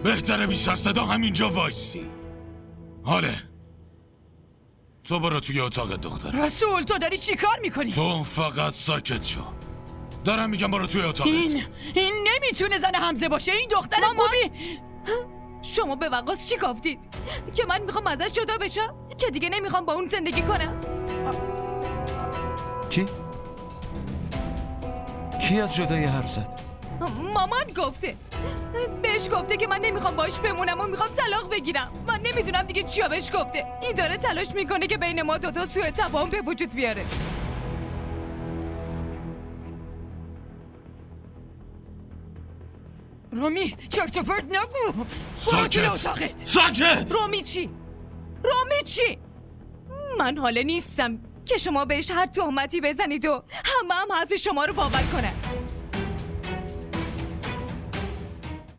بهتره بی سر صدا همینجا وایسی. حاله تو برو توی اتاق دختر. رسول تو داری چی کار میکنی؟ تو فقط ساکت شو. دارم میگم برو توی اتاقت. این نمیتونه زن حمزه باشه. این دختر خوبی. شما به وقاص چی گفتید؟ که من میخوام ازش جدا بشم؟ که دیگه نمیخوام با اون زندگی کنم؟ چی؟ کی از جدایی حرف زد؟ مامان گفته. بهش گفته که من نمیخوام باش بمونم و میخوام طلاق بگیرم. من نمیدونم دیگه چیا بهش گفته. این داره تلاش میکنه که بین ما دوتا سوء تفاهم به وجود بیاره. رامی چرت و پرت نگو. برو توی اتاقت. ساکت. رامی چی؟ رامی چی؟ من حالا نیستم که شما بهش هر تهمتی بزنید و همه هم حرف شما رو باور کنن.